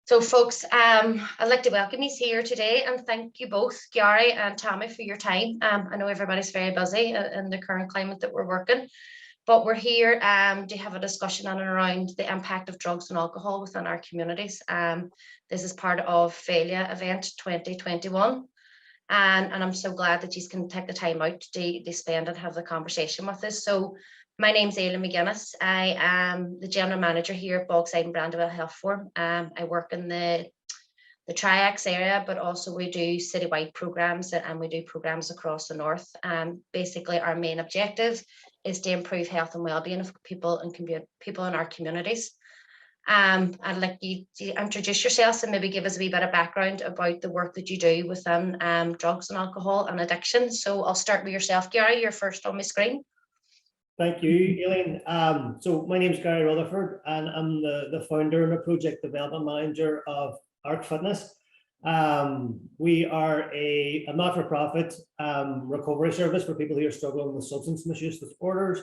So folks, I'd like to welcome you here today and thank you both, Gary and Tammy, for your time. I know everybody's very busy in the current climate that we're working, but we're here to have a discussion on and around the impact of drugs and alcohol within our communities. This is part of Failure Event 2021. And I'm so glad that you can take the time out to spend and have the conversation with us. So my name's Aileen McGuinness. I am the General Manager here at Bogside and Brandywell Health Forum. I work in the Triax area, but also we do citywide programs and we do programs across the north. Basically, our main objective is to improve health and well-being of people in our communities. I'd like you to introduce yourselves and maybe give us a wee bit of background about the work that you do within drugs and alcohol and addiction. So I'll start with yourself, Gary. You're first on my screen. Thank you, Aileen. So my name is Gary Rutherford, and I'm the founder and the project development manager of Arc Fitness. We are a not-for-profit recovery service for people who are struggling with substance misuse disorders.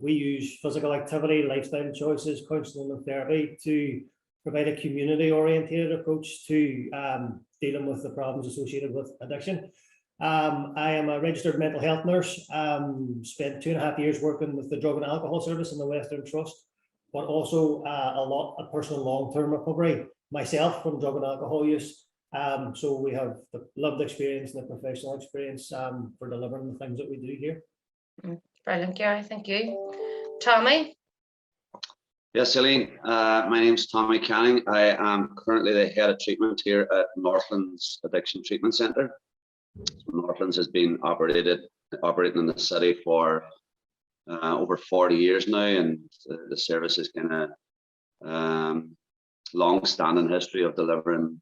We use physical activity, lifestyle choices, counselling and therapy to provide a community-oriented approach to dealing with the problems associated with addiction. I am a registered mental health nurse, spent 2.5 years working with the Drug and Alcohol Service in the Western Trust, but also a personal long-term recovery myself from drug and alcohol use. So we have the lived experience and the professional experience for delivering the things that we do here. Brilliant, Gary, thank you. Tommy? Yes, Aileen, my name is Tommy Canning. I am currently the head of treatment here at Northlands Addiction Treatment Centre. Northlands has been operating in the city for over 40 years now, and the service has kind of long-standing history of delivering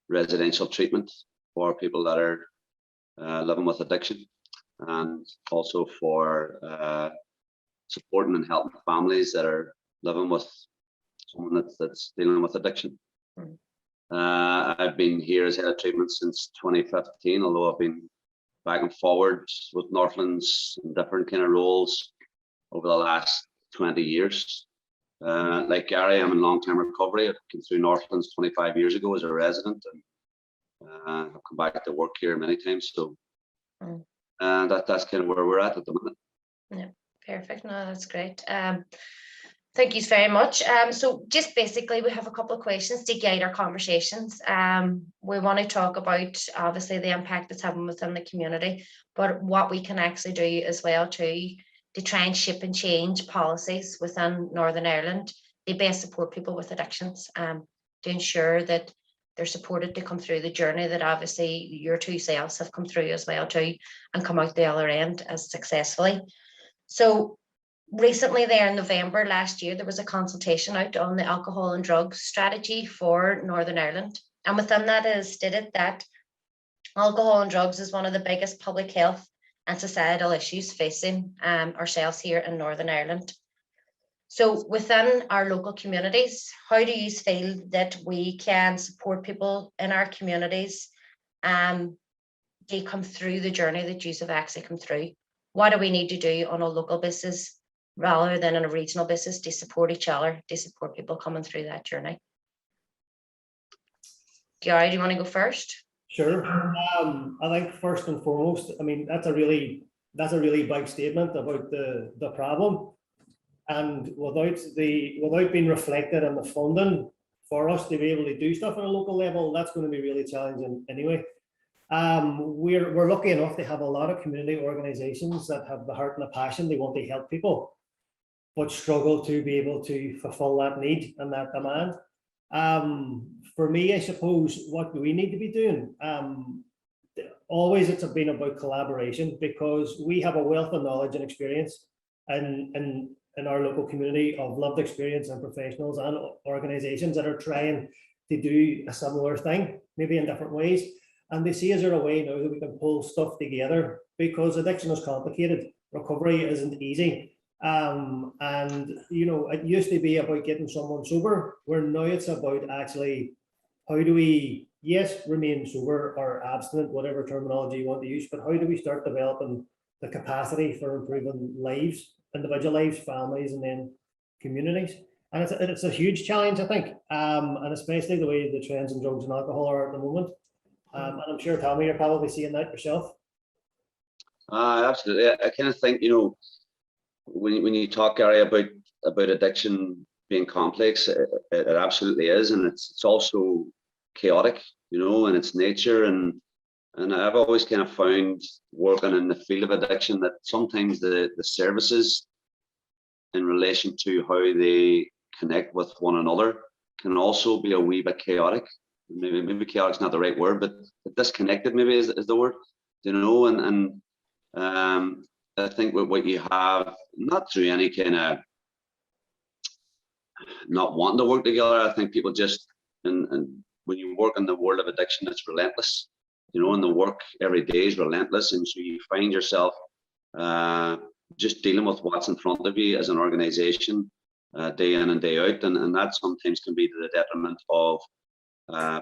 residential treatment for people that are living with addiction, and also for supporting and helping families that are living with someone that's dealing with addiction. I've been here as head of treatment since 2015, although I've been back and forwards with Northlands in different kind of roles over the last 20 years. Like Gary, I'm in long-term recovery. I came through Northlands 25 years ago as a resident, and I've come back to work here many times. So that's kind of where we're at the minute. Yeah, perfect. No, that's great. Thank you very much. So just basically, we have a couple of questions to guide our conversations. We want to talk about, obviously, the impact it's having within the community, but what we can actually do as well to try and shape and change policies within Northern Ireland to best support people with addictions, to ensure that they're supported to come through the journey that obviously your two selves have come through as well too, and come out the other end as successfully. So recently there in November last year, there was a consultation out on the alcohol and drugs strategy for Northern Ireland. And within that it is stated that alcohol and drugs is one of the biggest public health and societal issues facing ourselves here in Northern Ireland. So within our local communities, how do you feel that we can support people in our communities to come through the journey that you have actually come through? What do we need to do on a local basis rather than on a regional basis to support each other, to support people coming through that journey? Gary, do you want to go first? Sure. I think first and foremost, I mean, that's a really big statement about the problem, and without being reflected in the funding for us to be able to do stuff on a local level, that's going to be really challenging anyway. We're lucky enough to have a lot of community organizations that have the heart and the passion. They want to help people, but struggle to be able to fulfill that need and that demand. For me, I suppose, what do we need to be doing? Always it's been about collaboration, because we have a wealth of knowledge and experience in our local community of lived experience and professionals and organizations that are trying to do a similar thing, maybe in different ways. And they see, is there a way now that we can pull stuff together? Because addiction is complicated, recovery isn't easy. And you know, it used to be about getting someone sober, where now it's about actually how do we, yes, remain sober or abstinent, whatever terminology you want to use, but how do we start developing the capacity for improving lives, individual lives, families, and then communities? And it's a huge challenge, I think, and especially the way the trends in drugs and alcohol are at the moment. And I'm sure, Tommy, you're probably seeing that yourself. Absolutely. I kind of think, you know, when you talk, Gary, about addiction being complex, it absolutely is, and it's also chaotic, you know, in its nature. And I've always kind of found, working in the field of addiction, that sometimes the services in relation to how they connect with one another can also be a wee bit chaotic. Maybe chaotic is not the right word, but disconnected maybe is the word, you know. And I think what you have, not through any kind of not wanting to work together, I think people just, and when you work in the world of addiction, it's relentless, you know, and the work every day is relentless. And so you find yourself just dealing with what's in front of you as an organization, day in and day out. And that sometimes can be to the detriment of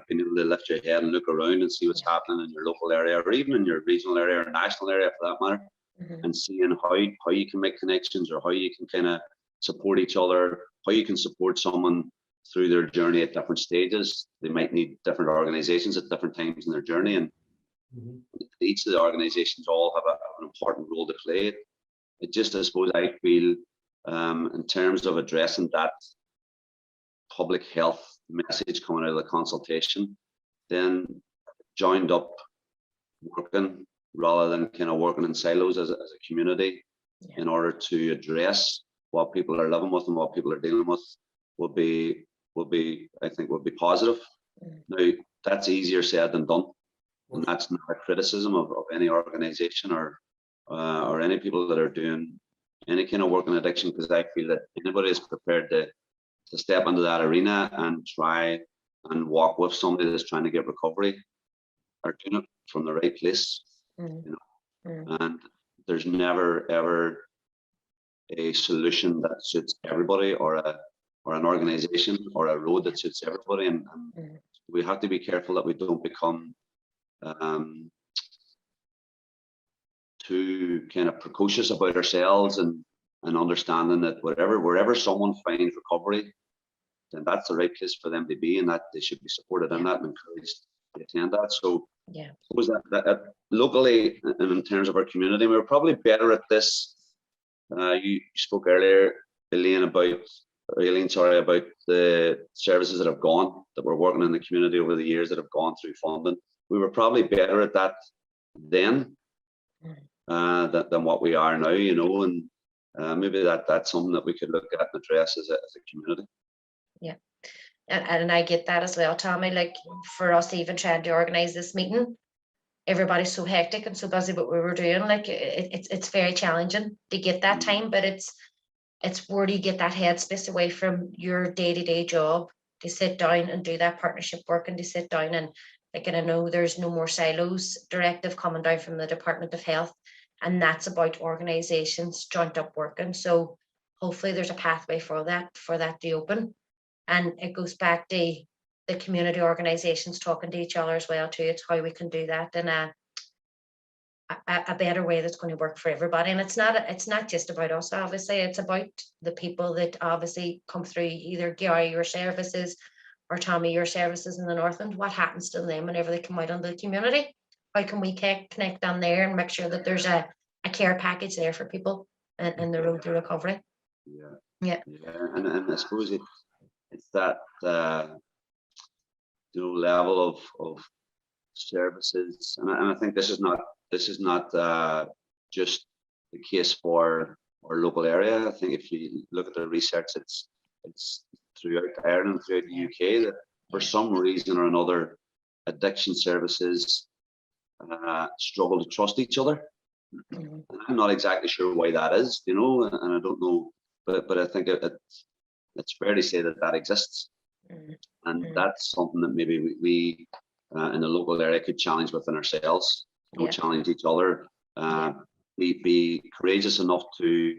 being able to lift your head and look around and see what's happening in your local area, or even in your regional area or national area for that matter, and seeing how you can make connections, or how you can kind of support each other, how you can support someone through their journey at different stages. They might need different organizations at different times in their journey, and each of the organizations all have an important role to play. It just, I suppose, I feel in terms of addressing that public health message coming out of the consultation, then joined up working rather than kind of working in silos as a community, in order to address what people are living with and what people are dealing with, will be I think would be positive. Now, that's easier said than done, and that's not a criticism of any organization or any people that are doing any kind of work in addiction, because I feel that anybody is prepared to step into that arena and try and walk with somebody that's trying to get recovery, are doing it from the right place, you know. And there's never ever a solution that suits everybody, or an organization or a road that suits everybody, and we have to be careful that we don't become too kind of precocious about ourselves, and understanding that wherever someone finds recovery, then that's the right place for them to be, and that they should be supported in that and encouraged to attend that. So was that locally, and in terms of our community, we're probably better at this. You spoke earlier, Eileen, about the services that we're working in the community over the years that have gone through funding. We were probably better at that then than what we are now, you know, and maybe that's something that we could look at and address as a community. Yeah, and I get that as well, Tommy. Like, for us even trying to organize this meeting, everybody's so hectic and so busy what we were doing. Like, it's very challenging to get that time, but it's where do you get that headspace away from your day-to-day job to sit down and do that partnership work, and to sit down and, like, and I know there's no more silos directive coming down from the Department of Health, and that's about organizations joint up working. So hopefully there's a pathway for that to open. And it goes back to the community organizations talking to each other as well too. It's how we can do that in a better way that's going to work for everybody. And it's not just about us, obviously. It's about the people that obviously come through either Gary, your services, or Tommy, your services in the Northland. What happens to them whenever they come out into the community? How can we connect on there and make sure that there's a care package there for people in the road to recovery? Yeah. And I suppose it's that you know, level of services, and I think this is not just the case for our local area. I think if you look at the research, it's throughout Ireland, throughout the UK, that for some reason or another, addiction services struggle to trust each other. And I'm not exactly sure why that is, you know, and I don't know, but I think it's fair to say that exists, and that's something that maybe we in the local area could challenge within ourselves. You know, challenge each other. Be courageous enough to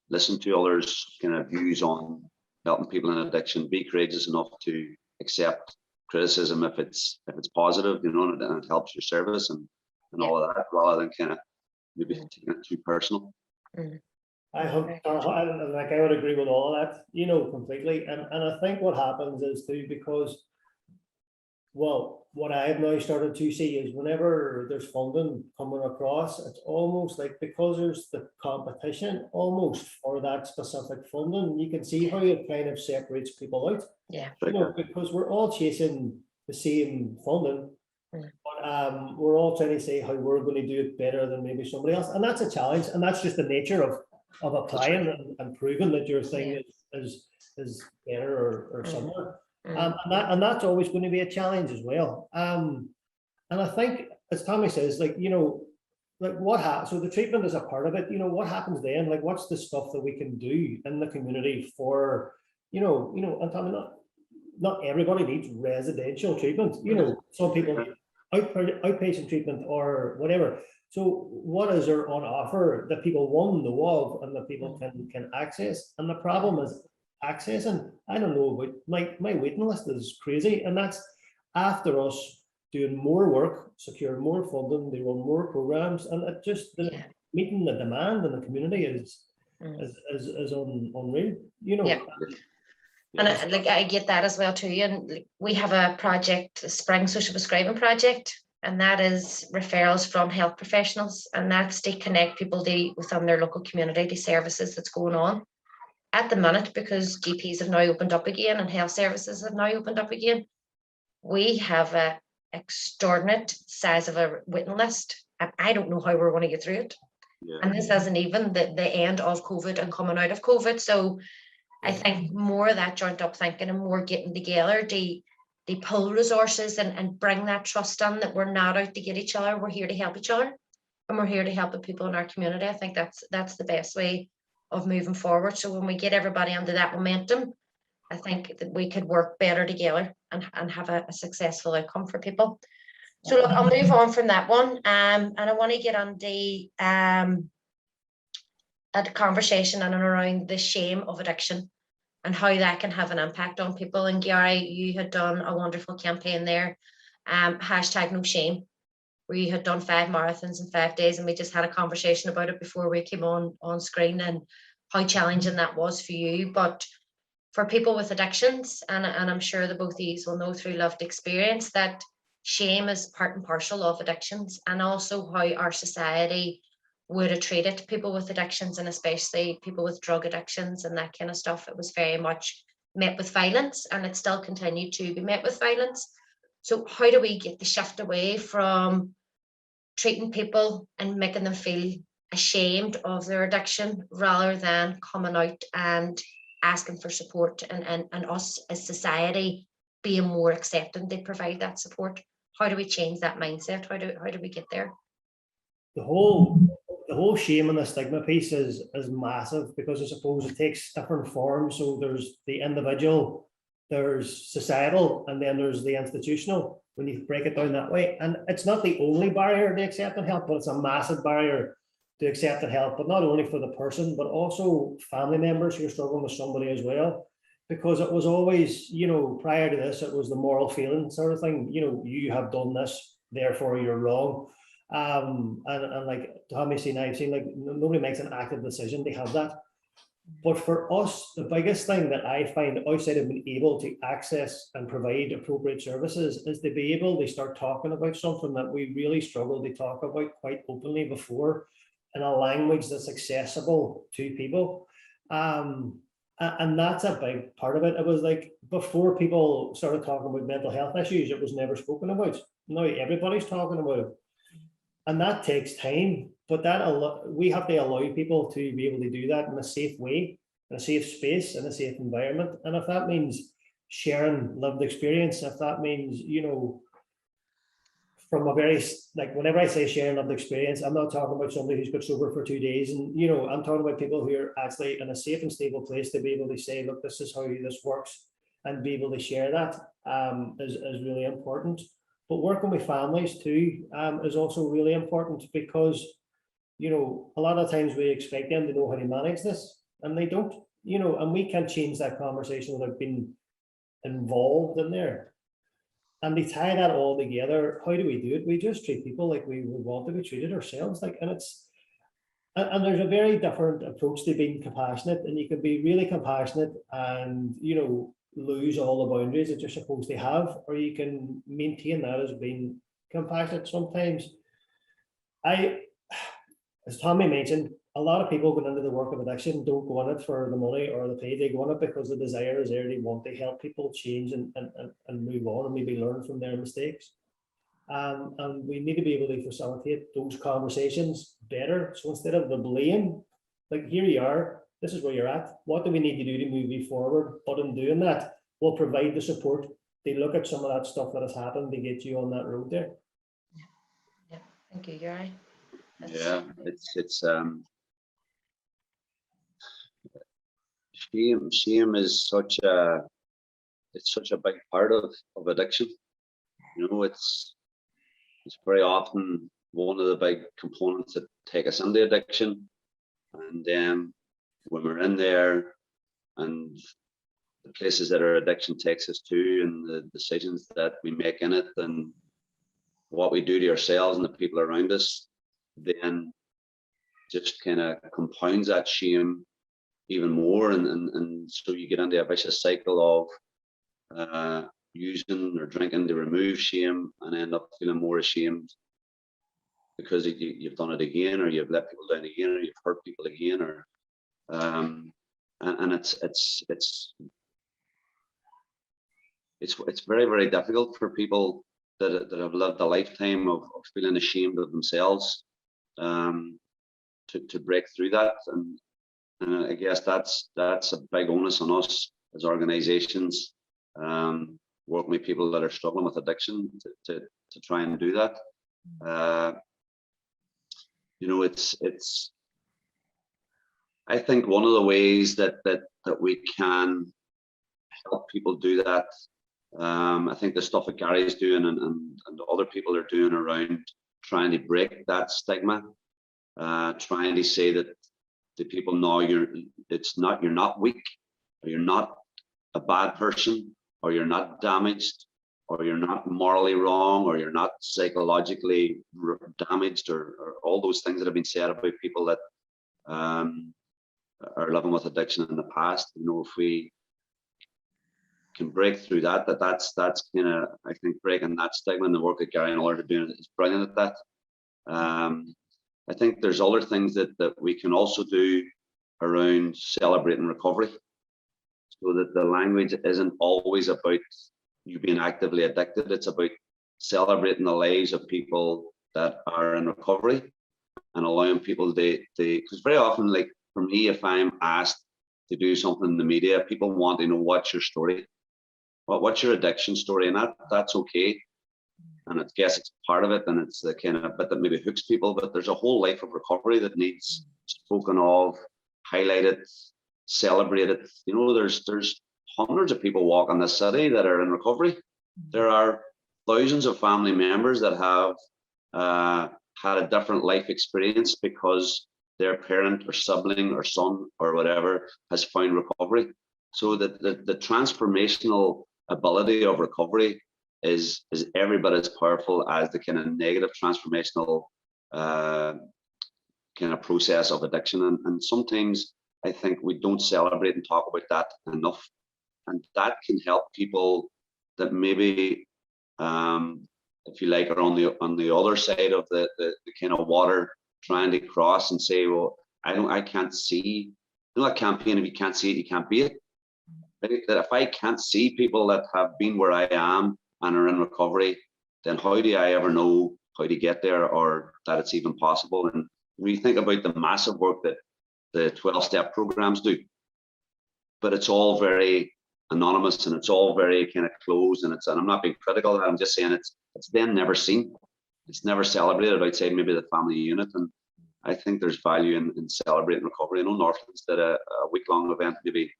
listen to others' kind of views on helping people in addiction. Be courageous enough to accept criticism if it's positive, you know, and it helps your service and all of that, rather than kind of maybe taking it too personal. I hope, like, I would agree with all of that, you know, completely. And I think what happens is too, because, well, what I have now started to see is whenever there's funding coming across, it's almost like, because there's the competition almost for that specific funding, you can see how it kind of separates people out. Yeah. You know, because we're all chasing the same funding, Mm. but we're all trying to say how we're going to do it better than maybe somebody else, and that's a challenge, and that's just the nature of applying and proving that your thing is better or similar. And that's always going to be a challenge as well. And I think, as Tommy says, like, you know, like what happens, so the treatment is a part of it, you know, what happens then, like what's the stuff that we can do in the community for, you know, and Tommy, not everybody needs residential treatment, you know, some people need outpatient treatment or whatever. So what is there on offer that people want, know of, and that people can access? And the problem is accessing. I don't know, but my waiting list is crazy, and that's after us doing more work, secure more funding, they run more programs, and it just meeting the demand in the community is unreal, you know. Yeah. And I get that as well too. And we have a project, the Spring Social Prescribing Project, and that is referrals from health professionals, and that's to connect people within their local community to services that's going on at the minute, because GPs have now opened up again and health services have now opened up again. We have a extraordinary size of a waiting list, and I don't know how we're going to get through it. Yeah. And this isn't even the end of COVID and coming out of COVID. So I think more of that joint up thinking and more getting together to pull resources and bring that trust in, that we're not out to get each other, we're here to help each other, and we're here to help the people in our community. I think that's the best way of moving forward. So when we get everybody under that momentum, I think that we could work better together and have a successful outcome for people. So look, I'll move on from that one, and I want to get on a conversation in and around the shame of addiction and how that can have an impact on people. And Gary, you had done a wonderful campaign there, #NoShame, where you had done 5 marathons in 5 days, and we just had a conversation about it before we came on screen and how challenging that was for you. But for people with addictions, and I'm sure that both of you will know through lived experience, that shame is part and parcel of addictions, and also how our society would have treated people with addictions, and especially people with drug addictions and that kind of stuff. It was very much met with violence, and it still continued to be met with violence. So how do we get the shift away from treating people and making them feel ashamed of their addiction, rather than coming out and asking for support, and us as society being more accepting to provide that support? How do we change that mindset? How do we get there? The whole shame and the stigma piece is massive, because I suppose it takes different forms. So there's the individual, there's societal, and then there's the institutional, when you break it down that way. And it's not the only barrier to accepting help, but it's a massive barrier to accepting help, but not only for the person, but also family members who are struggling with somebody as well. Because it was always, you know, prior to this, it was the moral feeling sort of thing, you know, you have done this, therefore you're wrong. And like Tommy seen, I've seen, like, nobody makes an active decision to have that. But for us, the biggest thing that I find outside of being able to access and provide appropriate services is to be able to start talking about something that we really struggled to talk about quite openly before, in a language that's accessible to people. And that's a big part of it. It was like, before people started talking about mental health issues, it was never spoken about. Now everybody's talking about it. And that takes time, but we have to allow people to be able to do that in a safe way, in a safe space, in a safe environment. And if that means sharing lived experience, if that means, you know, from a very, like, whenever I say sharing lived experience, I'm not talking about somebody who's got sober for 2 days, and, you know, I'm talking about people who are actually in a safe and stable place to be able to say, look, this is how this works, and be able to share that is really important. But working with families too is also really important, because, you know, a lot of times we expect them to know how to manage this, and they don't, you know, and we can't change that conversation without being involved in there. And they tie that all together. How do we do it? We just treat people like we would want to be treated ourselves. Like, and And there's a very different approach to being compassionate, and you can be really compassionate and, you know, lose all the boundaries that you're supposed to have, or you can maintain that as being compassionate. Sometimes as Tommy mentioned, a lot of people going into the work of addiction don't go on it for the money or the pay. They go on it because the desire is there. They want to help people change and move on and maybe learn from their mistakes. And we need to be able to facilitate those conversations better. So instead of the blame, like, here you are, this is where you're at. What do we need to do to move you forward? But in doing that, we'll provide the support to look at some of that stuff that has happened to get you on that road there. Yeah, thank you, Gary. Yeah, shame is such a big part of addiction. You know, it's very often one of the big components that take us into addiction. And then when we're in there and the places that our addiction takes us to and the decisions that we make in it and what we do to ourselves and the people around us, then just kind of compounds that shame even more. And so you get into a vicious cycle of using or drinking to remove shame and end up feeling more ashamed because you've done it again, or you've let people down again, or you've hurt people again, or and it's very, very difficult for people that have lived a lifetime of feeling ashamed of themselves to break through that. And I guess that's a big onus on us as organizations, working with people that are struggling with addiction to try and do that. You know, I think one of the ways that we can help people do that, I think the stuff that Gary's doing and other people are doing around trying to break that stigma, trying to say that the people know you're not weak, or you're not a bad person, or you're not damaged, or you're not morally wrong, or you're not psychologically damaged, or all those things that have been said about people that are living with addiction in the past. You know, if we can break through that's kind of, I think, breaking that stigma, and the work that Gary and others are doing is brilliant at that. I think there's other things that we can also do around celebrating recovery, so that the language isn't always about you being actively addicted. It's about celebrating the lives of people that are in recovery and allowing people because very often, like for me, if I'm asked to do something in the media, people want to know, what's your story? What's your addiction story? And that's okay. And I guess it's part of it, and it's the kind of bit that maybe hooks people, but there's a whole life of recovery that needs spoken of, highlighted, celebrated. You know, there's hundreds of people walking this city that are in recovery. There are thousands of family members that have had a different life experience because their parent or sibling or son or whatever has found recovery. So that the transformational ability of recovery is every bit as powerful as the kind of negative transformational kind of process of addiction. And sometimes I think we don't celebrate and talk about that enough. And that can help people that maybe, if you like, are on the other side of the kind of water, trying to cross and say, well, I can't see. You know that campaign, if you can't see it, you can't be it. That if I can't see people that have been where I am and are in recovery, then how do I ever know how to get there, or that it's even possible? And when you think about the massive work that the 12-step programs do, but it's all very anonymous and it's all very kind of closed, and I'm not being critical of that, I'm just saying it's then never seen. It's never celebrated outside maybe the family unit. And I think there's value in celebrating recovery. I know Northlands did a week-long event maybe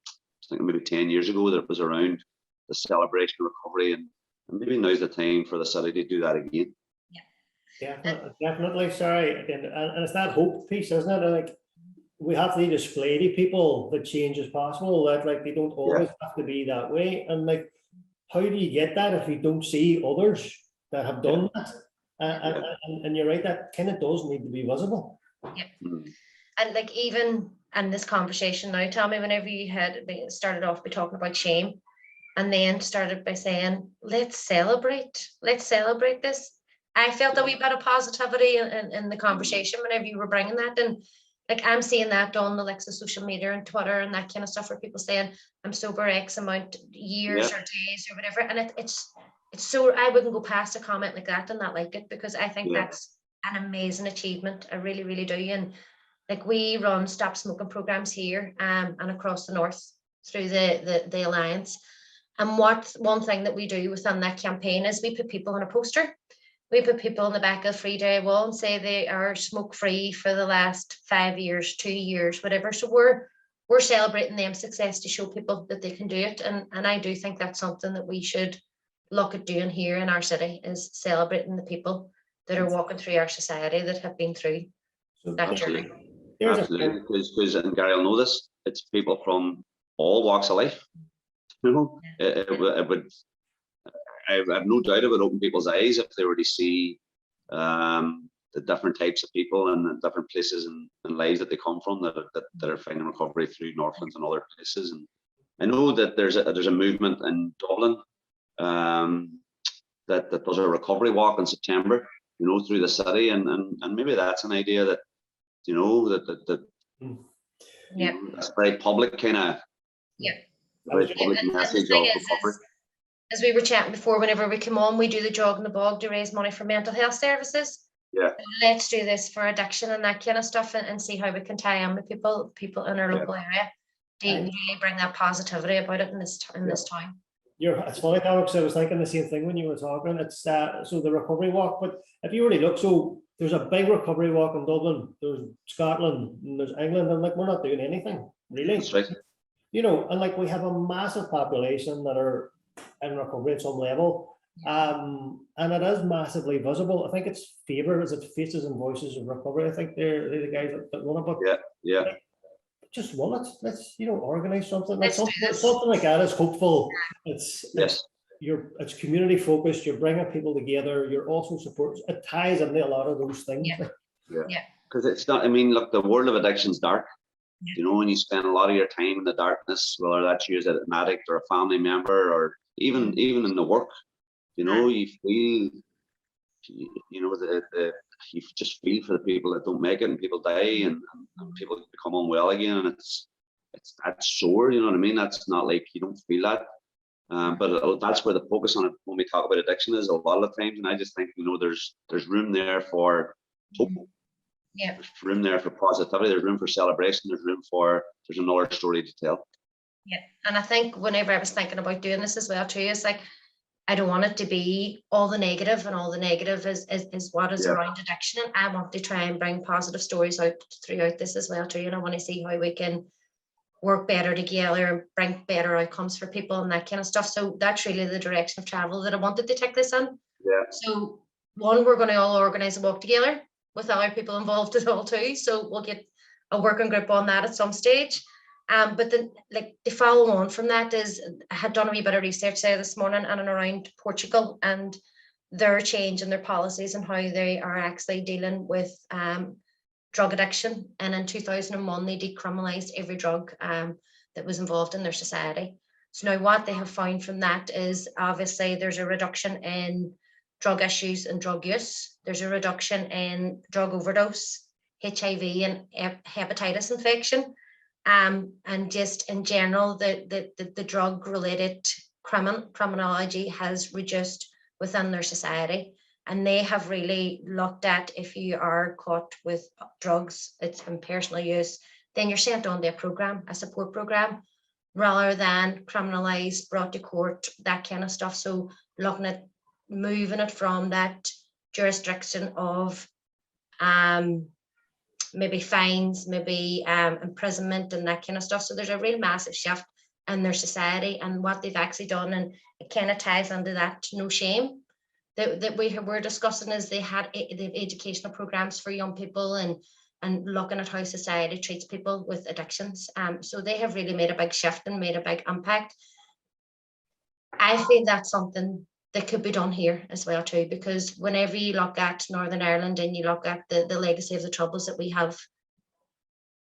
10 years ago that was around the celebration of recovery, and maybe now's the time for the city to do that again. Definitely. Sorry, and it's that hope piece, isn't it? Like, we have to display to people that change is possible, that like they don't always have to be that way. And like, how do you get that if you don't see others that have done that? And you're right, that kind of does need to be visible. Yeah. And like even in this conversation now, Tommy, whenever you had started off by talking about shame, and then started by saying, let's celebrate this. I felt a wee bit of positivity in the conversation whenever you were bringing that. And like, I'm seeing that on the likes of social media and Twitter and that kind of stuff, where people saying, I'm sober X amount years or days or whatever. And it's so, I wouldn't go past a comment like that and not like it, because I think that's an amazing achievement. I really, really do. And like, we run stop smoking programs here and across the north through the Alliance. And one thing that we do within that campaign is we put people on a poster. We put people on the back of the 3-day wall and say they are smoke free for the last 5 years, 2 years, whatever. So we're celebrating them success to show people that they can do it. And I do think that's something that we should look at doing here in our city, is celebrating the people that are walking through our society that have been through that journey. Absolutely, because and Gary will know this, it's people from all walks of life. You know, I have no doubt it would open people's eyes if they were to see the different types of people and the different places and lives that they come from that are finding recovery through Northlands and other places. And I know that there's a movement in Dublin that does a recovery walk in September, you know, through the city, and maybe that's an idea that, you know, that yeah, that's very public kind of very public message of recovery. As we were chatting before, whenever we come on, we do the jog in the bog to raise money for mental health services. Yeah. Let's do this for addiction and that kind of stuff, and see how we can tie in with people in our local area to really bring that positivity about it in this town. It's funny, Alex, I was thinking the same thing when you were talking. It's so the recovery walk, but if you really look, so there's a big recovery walk in Dublin, there's Scotland, and there's England, and like, we're not doing anything really. That's right. You know, and like, we have a massive population that are in recovery at some level, and it is massively visible. I think it's Faber, is it Faces and Voices of Recovery? I think they're the guys that run it. Yeah. Just run it. Let's, you know, organize something like something like that is hopeful. It's community focused. You're bringing people together. You're also support. It ties into a lot of those things. Yeah. Because it's not. I mean, look, the world of addiction's dark. You know, when you spend a lot of your time in the darkness, whether that's you as an addict or a family member, or even in the work, you know, you feel, you know, you just feel for the people that don't make it, and people die, and people become unwell again, and it's that sore, you know what I mean? That's not like you don't feel that, but that's where the focus on it when we talk about addiction is a lot of times. And I just think, you know, there's room there for hope. Yeah. There's room there for positivity. There's room for celebration. There's another story to tell. Yeah, and I think whenever I was thinking about doing this as well too, it's like, I don't want it to be all the negative, and all the negative is what is around addiction. And I want to try and bring positive stories out throughout this as well too. And I want to see how we can work better together and bring better outcomes for people and that kind of stuff. So that's really the direction of travel that I wanted to take this in. Yeah. So one, we're going to all organise a walk together with other people involved as well too. So we'll get a working group on that at some stage. But then, like, the follow on from that is, I had done a wee bit of research there this morning in and around Portugal and their change in their policies and how they are actually dealing with drug addiction. And in 2001, they decriminalized every drug that was involved in their society. So now what they have found from that is, obviously there's a reduction in drug issues and drug use. There's a reduction in drug overdose, HIV and hepatitis infection. And just in general, the drug related criminology has reduced within their society. And they have really looked at, if you are caught with drugs, it's in personal use, then you're sent on to a program, a support program, rather than criminalized, brought to court, that kind of stuff. So looking at moving it from that jurisdiction of maybe fines, maybe imprisonment and that kind of stuff. So there's a real massive shift in their society, and what they've actually done, and it kind of ties into that no shame that we were discussing, is they've educational programs for young people and looking at how society treats people with addictions. So they have really made a big shift and made a big impact. I feel that's something that could be done here as well too, because whenever you look at Northern Ireland and you look at the legacy of the troubles that we have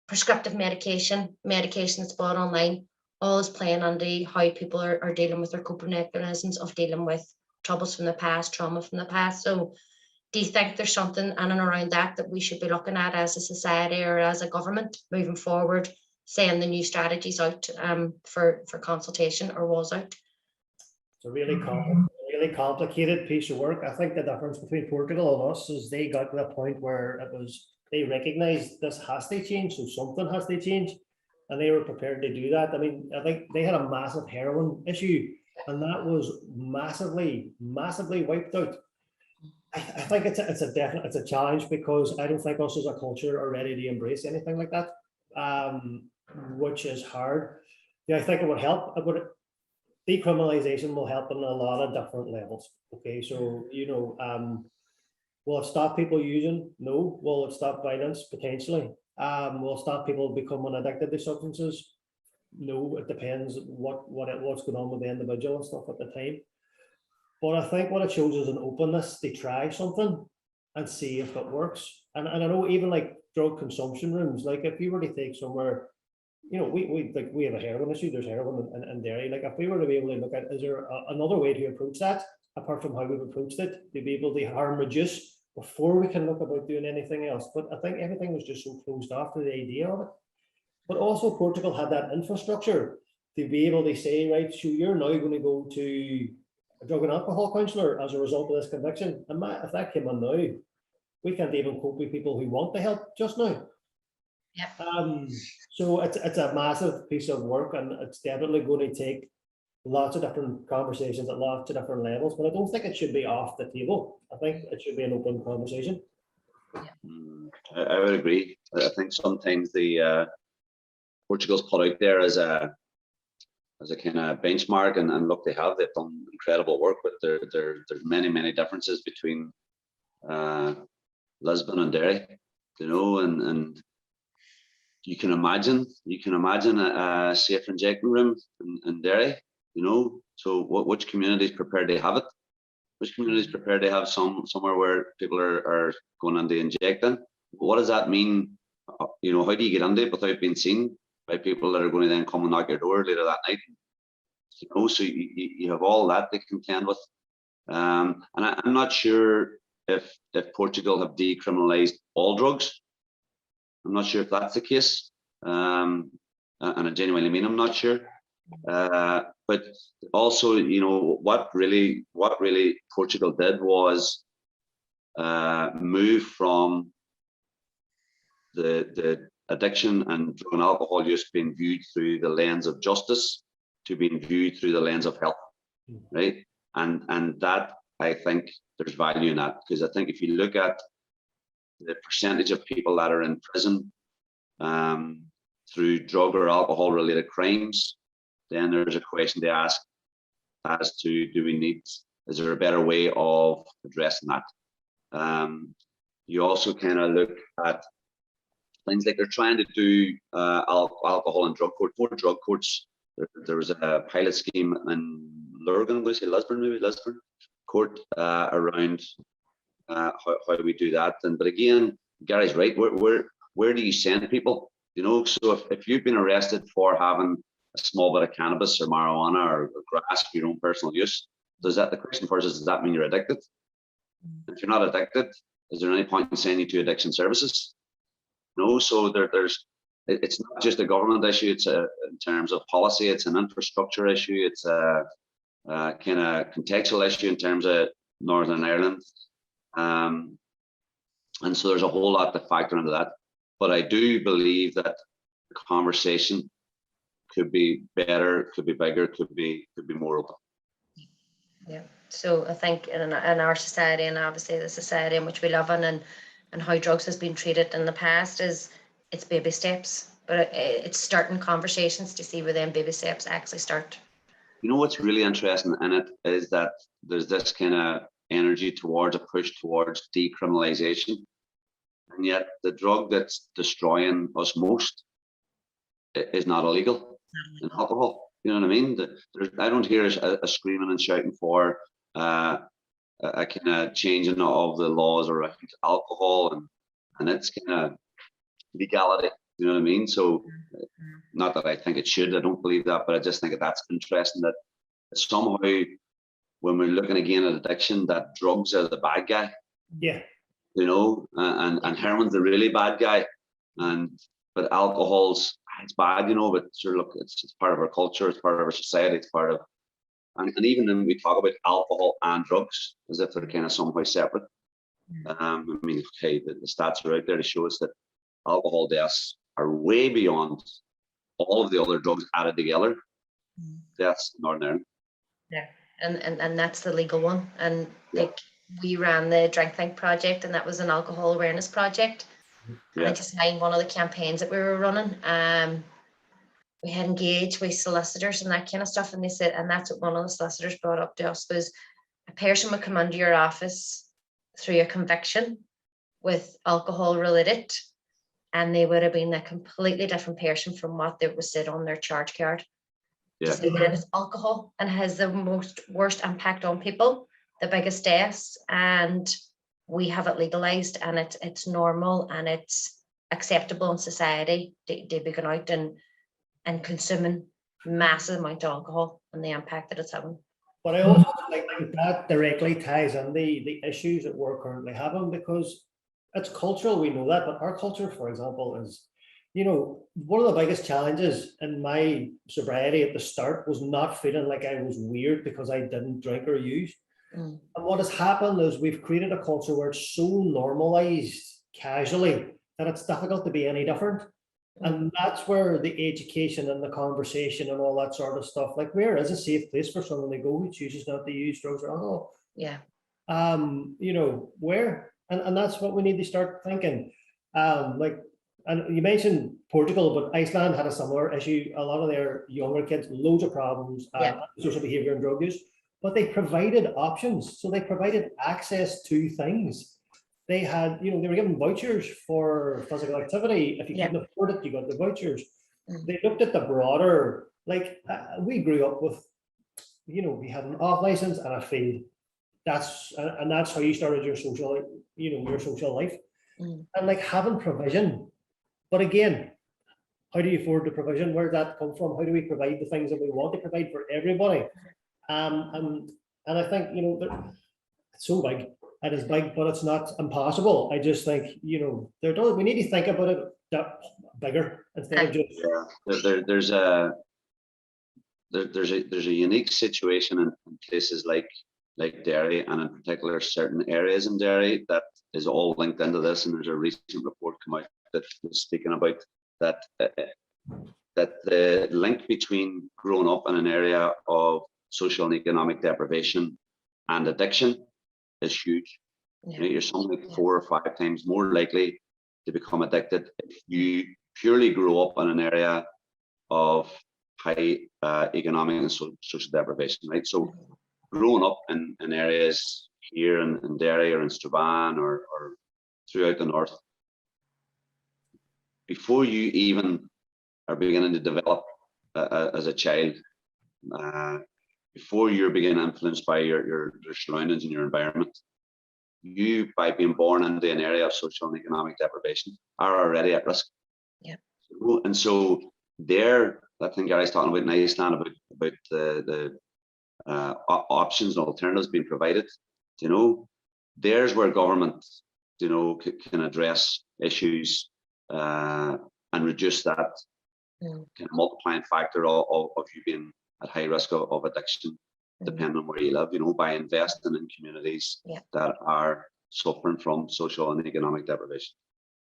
prescriptive medication that's bought online, all is playing into how people are dealing with their coping mechanisms of dealing with troubles from the past, trauma from the past. So do you think there's something in and around that we should be looking at as a society or as a government moving forward, saying the new strategies out for consultation, or was out? It's a really complicated piece of work. I think the difference between Portugal and us is they got to the point where they recognized this has to change, so something has to change, and they were prepared to do that. I mean, I think they had a massive heroin issue, and that was massively wiped out. I think it's a challenge, because I don't think us as a culture are ready to embrace anything like that, which is hard. Yeah, I think it would help. Decriminalization will help on a lot of different levels. Okay, so will it stop people using? No. Will it stop violence? Potentially. Will it stop people becoming addicted to substances? No. It depends what's going on with the individual and stuff at the time. But I think what it shows is an openness to try something and see if it works. And I know even like drug consumption rooms, like if you were to take somewhere, we have a heroin issue, there's heroin in Derry. Like if we were to be able to look at, is there another way to approach that apart from how we've approached it, to be able to harm reduce before we can look about doing anything else? But I think everything was just so closed off to the idea of it. But also Portugal had that infrastructure to be able to say, right, so you're now going to go to a drug and alcohol counsellor as a result of this conviction. And if that came on now, we can't even cope with people who want the help just now. Yeah. So it's a massive piece of work, and it's definitely going to take lots of different conversations at lots of different levels, but I don't think it should be off the table. I think it should be an open conversation. I would agree. I think sometimes the Portugal's put out there as a kind of benchmark, and look, they've done incredible work, but there's many differences between Lisbon and Derry, and you can imagine a safe injecting room in Derry, so which community is prepared to have it? Which community is prepared to have somewhere where people are going into injecting? What does that mean? How do you get into it without being seen by people that are going to then come and knock your door later that night? So you have all that to contend with. And I'm not sure if Portugal have decriminalized all drugs. I'm not sure if that's the case. And I genuinely mean I'm not sure. But also, what really Portugal did was move from the addiction and drug and alcohol use being viewed through the lens of justice to being viewed through the lens of health, right? And that, I think there's value in that, because I think if you look at the percentage of people that are in prison through drug or alcohol related crimes, then there's a question to ask as to, is there a better way of addressing that? You also kind of look at things like they're trying to do alcohol and drug court, 4 drug courts. There was a pilot scheme in Lurgan, I'm going to say Lisbon court around how do we do that? But again, Gary's right. Where do you send people? So if you've been arrested for having a small bit of cannabis or marijuana or grass for your own personal use, the question first is, does that mean you're addicted? If you're not addicted, is there any point in sending you to addiction services? No. So it's not just a government issue. It's in terms of policy. It's an infrastructure issue. It's a kind of contextual issue in terms of Northern Ireland. And so there's a whole lot to factor into that. But I do believe that the conversation could be better, could be bigger, could be more open. Yeah. So I think in our society, and obviously the society in which we live in, and how drugs has been treated in the past, it's baby steps, but it's starting conversations to see where them baby steps actually start. What's really interesting in it is that there's this kind of energy towards a push towards decriminalization, and yet the drug that's destroying us most is not illegal in alcohol. You know what I mean? I don't hear a screaming and shouting for a kind of changing of the laws around alcohol and its kind of legality. You know what I mean? So not that I think it should, I don't believe that, but I just think that that's interesting that somehow when we're looking again at addiction, that drugs are the bad guy, Yeah, you know, and heroin's the really bad guy. But alcohol's, it's bad, you know, but sure, look, it's part of our culture, it's part of our society, it's part of, and even when we talk about alcohol and drugs as if they're kind of somehow separate. I mean, okay, the stats are out there to show us that alcohol deaths are way beyond all of the other drugs added together. Deaths in Northern Ireland. Yeah, and that's the legal one. And like we ran the Drink Think project, and that was an alcohol awareness project. And I just mind one of the campaigns that we were running. We had engaged with solicitors and that kind of stuff, and they said, and that's what one of the solicitors brought up to us was a person would come under your office through a conviction with alcohol related, and they would have been a completely different person from what they was said on their charge card. Yeah. To say that it's alcohol and has the worst impact on people, the biggest deaths, and we have it legalized, and it's normal and it's acceptable in society to be going out and consuming massive amount of alcohol and the impact that it's having. but I also think that directly ties in the issues that we're currently having, because it's cultural, we know that, but our culture, for example, is, you know, one of the biggest challenges in my sobriety at the start was not feeling like I was weird because I didn't drink or use. And what has happened is we've created a culture where it's so normalized casually that it's difficult to be any different. And that's where the education and the conversation and all that sort of stuff, like where is a safe place for someone to go who chooses not to use drugs or alcohol? Yeah. You know, where? And that's what we need to start thinking. Like, and you mentioned Portugal, but Iceland had a similar issue. A lot of their younger kids, loads of problems, social behavior and drug use, but they provided options. So they provided access to things. They had, you know, they were given vouchers for physical activity. If you couldn't afford it, you got the vouchers. They looked at the broader, like we grew up with, you know, we had an off license and a field. That's how you started your social, you know, your social life. And like having provision. But again, how do you afford the provision? Where does that come from? How do we provide the things that we want to provide for everybody? And I think, you know, it's so big. It is big, but it's not impossible. I just think, you know, we need to think about it that bigger instead of just. There's a unique situation in places like Derry, and in particular certain areas in Derry that is all linked into this. And there's a recent report come out that was speaking about that that the link between growing up in an area of social and economic deprivation and addiction is huge. You know, you're something like 4 or 5 times more likely to become addicted if you purely grow up in an area of high economic and social deprivation, right? So growing up in areas here in Derry or in Strabane or throughout the north, before you even are beginning to develop as a child, before you're being influenced by your surroundings and your environment, you, by being born into an area of social and economic deprivation, are already at risk. Yeah. And so there, I think Gary's talking about in Iceland about the options and alternatives being provided. You know, there's where government, you know, can address issues and reduce that kind of multiplying factor of you being at high risk of addiction, depending on where you live, you know, by investing in communities that are suffering from social and economic deprivation.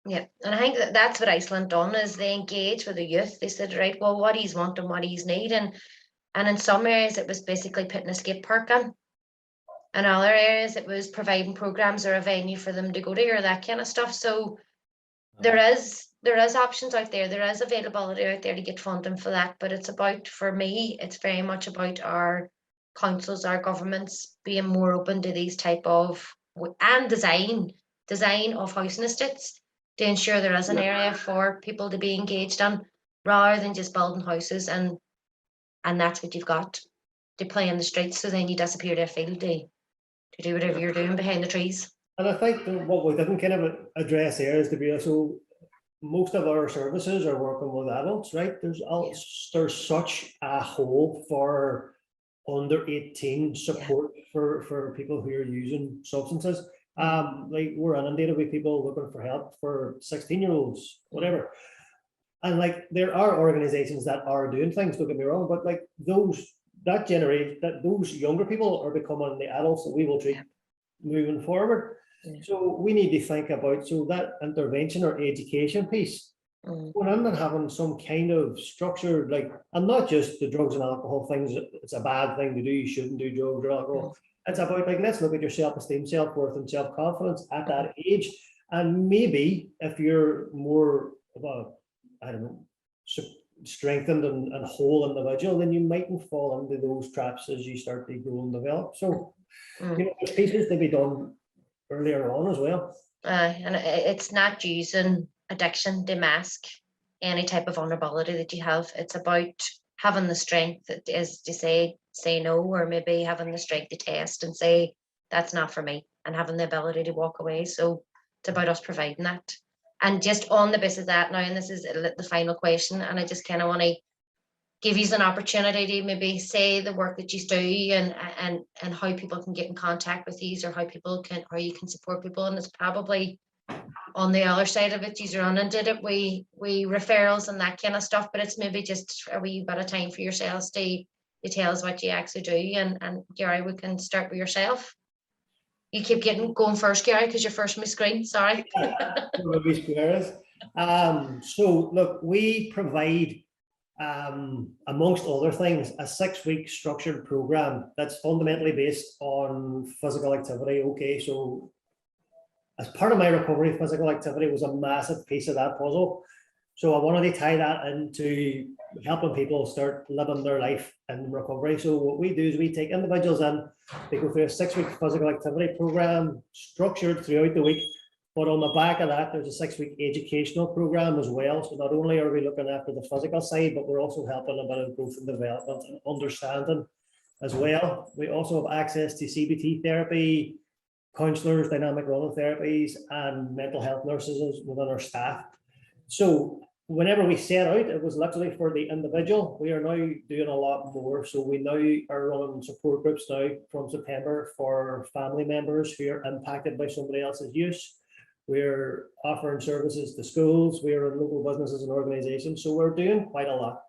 Yeah, and I think that's what Iceland done, is they engaged with the youth. They said, right, well, what he's want and what he's need, and in some areas it was basically putting a skate park in. In other areas it was providing programs or a venue for them to go to or that kind of stuff. So there is options out there. There is availability out there to get funding for that. But it's about, for me, it's very much about our councils, our governments being more open to these type of, and design of housing estates to ensure there is an area for people to be engaged in, rather than just building houses and that's what you've got to play in the streets. So then you disappear to a field to do whatever you're doing behind the trees. And I think that what we didn't kind of address here is to be also, most of our services are working with adults, right? There's such a hole for under 18 support for people who are using substances. Like we're inundated with people looking for help for 16-year-olds, whatever. And like there are organizations that are doing things, don't get me wrong, but like those younger people are becoming the adults that we will treat moving forward. So we need to think about that intervention or education piece. Going in and having some kind of structured, like, and not just the drugs and alcohol things, it's a bad thing to do, you shouldn't do drugs or alcohol. It's about like, let's look at your self-esteem, self-worth and self-confidence at that age. And maybe if you're more of a, I don't know, strengthened and whole individual, then you mightn't fall into those traps as you start to grow and develop. So, you know, there's pieces to be done earlier on as well. And it's not using addiction to mask any type of vulnerability that you have. It's about having the strength that is to say no, or maybe having the strength to test and say that's not for me, and having the ability to walk away. So it's about us providing that. And just on the basis of that now, and this is the final question, and I just kind of want to give you an opportunity to maybe say the work that you do and how people can get in contact with you, or how you can support people. And it's probably on the other side of it, you're inundated we referrals and that kind of stuff, but it's maybe just a wee bit of time for yourselves to tell us what you actually do. And Gary, we can start with yourself. You keep going first, Gary, because you're first on my screen. Sorry. So look, we provide, amongst other things, a 6-week structured program that's fundamentally based on physical activity. Okay, so as part of my recovery, physical activity was a massive piece of that puzzle. So I wanted to tie that into helping people start living their life in recovery. So what we do is we take individuals in, they go through a 6-week physical activity program structured throughout the week. But on the back of that, there's a 6-week educational program as well. So not only are we looking after the physical side, but we're also helping a bit of growth and development and understanding as well. We also have access to CBT therapy, counsellors, dynamic running therapies, and mental health nurses within our staff. So whenever we set out, it was literally for the individual. We are now doing a lot more. So we now are running support groups now from September for family members who are impacted by somebody else's use. We're offering services to schools. We're in local businesses and organizations. So we're doing quite a lot.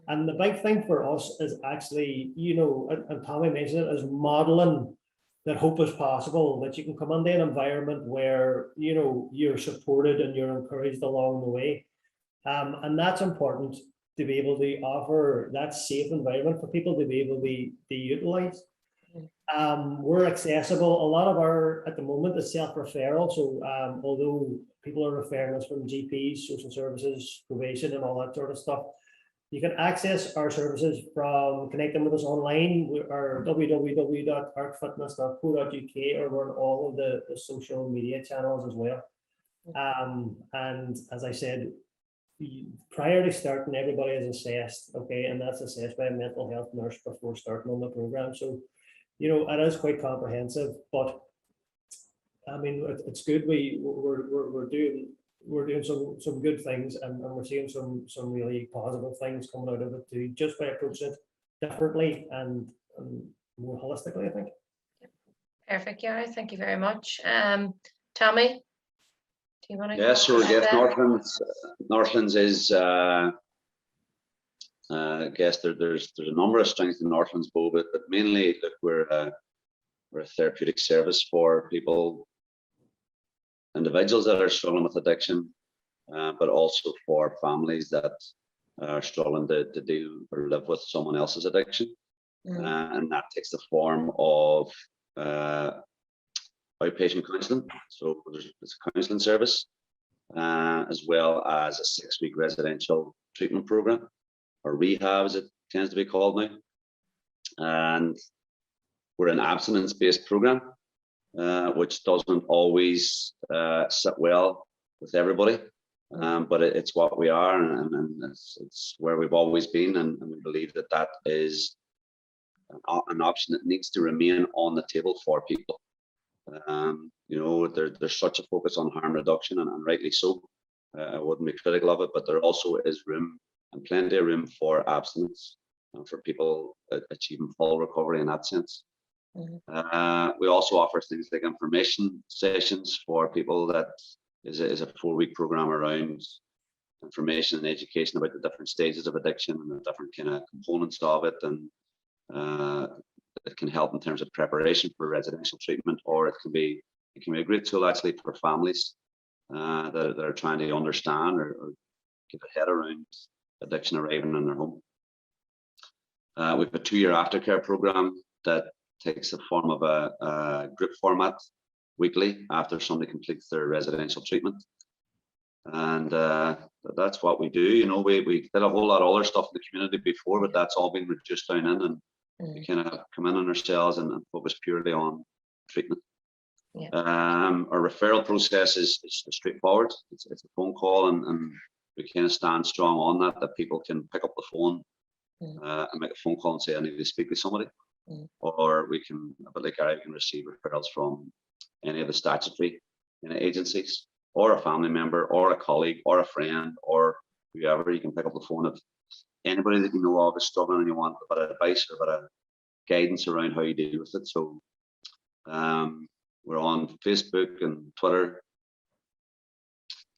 And the big thing for us is actually, you know, and Tommy mentioned it, is modeling that hope is possible, that you can come into an environment where, you know, you're supported and you're encouraged along the way. And that's important, to be able to offer that safe environment for people to be able to utilize. We're accessible. A lot of our, at the moment, is self-referral. So although people are referring us from GPs, social services, probation, and all that sort of stuff, you can access our services from connecting with us online. We are www.arcfitness.co.uk, or we're on all of the social media channels as well. And as I said, prior to starting, everybody is assessed, okay, and that's assessed by a mental health nurse before starting on the program. So, you know, it is quite comprehensive, but I mean, it's good. We're doing some good things, and we're seeing some really positive things coming out of it too, just by approaching it differently and more holistically, I think. Perfect, Gary. Thank you very much. Tommy, do you want to? Yeah, so I guess Northlands is I guess there's a number of strengths in Northlands, Bo, but mainly, look, we're a therapeutic service for people, individuals that are struggling with addiction, but also for families that are struggling to deal or live with someone else's addiction. And that takes the form of outpatient counselling. So it's a counselling service, as well as a 6-week residential treatment program, or rehab as it tends to be called now. And we're an abstinence-based program, which doesn't always sit well with everybody, but it's what we are, and it's where we've always been, and we believe that is an option that needs to remain on the table for people. You know, there's such a focus on harm reduction, and rightly so, I wouldn't be critical of it, but there also is room, and plenty of room, for abstinence and for people achieving full recovery in that sense. We also offer things like information sessions for people. That is a 4-week program around information and education about the different stages of addiction and the different kind of components of it, and it can help in terms of preparation for residential treatment, or it can be a great tool actually for families that are trying to understand or get a head around addiction arriving in their home. We have a 2-year aftercare program that takes the form of a group format weekly after somebody completes their residential treatment. And that's what we do. You know, we did a whole lot of other stuff in the community before, but that's all been reduced down in, and we kind of come in on ourselves and focus purely on treatment. Yeah. Our referral process is straightforward. It's a phone call, and we kind of stand strong on that people can pick up the phone and make a phone call and say, I need to speak to somebody. Or we can, a bit like Gary, can receive referrals from any of the statutory agencies, or a family member, or a colleague, or a friend, or whoever. You can pick up the phone if anybody that you know of is struggling and you want a bit of advice or a bit of guidance around how you deal with it. So we're on Facebook and Twitter,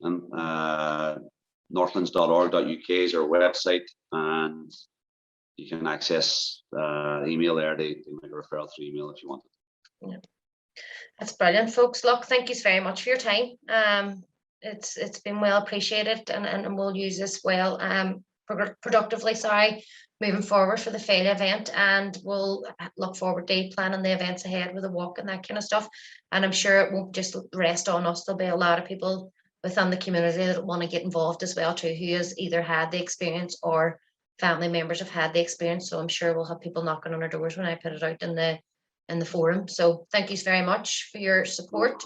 and northlands.org.uk is our website, and you can access email there. They make a referral through email if you want it. Yeah. That's brilliant, folks. Look, thank you very much for your time. It's been well appreciated, and we'll use this well productively, moving forward for the failure event, and we'll look forward to planning the events ahead with a walk and that kind of stuff. And I'm sure it won't just rest on us. There'll be a lot of people within the community that want to get involved as well too, who has either had the experience or family members have had the experience. So I'm sure we'll have people knocking on our doors when I put it out in the forum. So thank you very much for your support.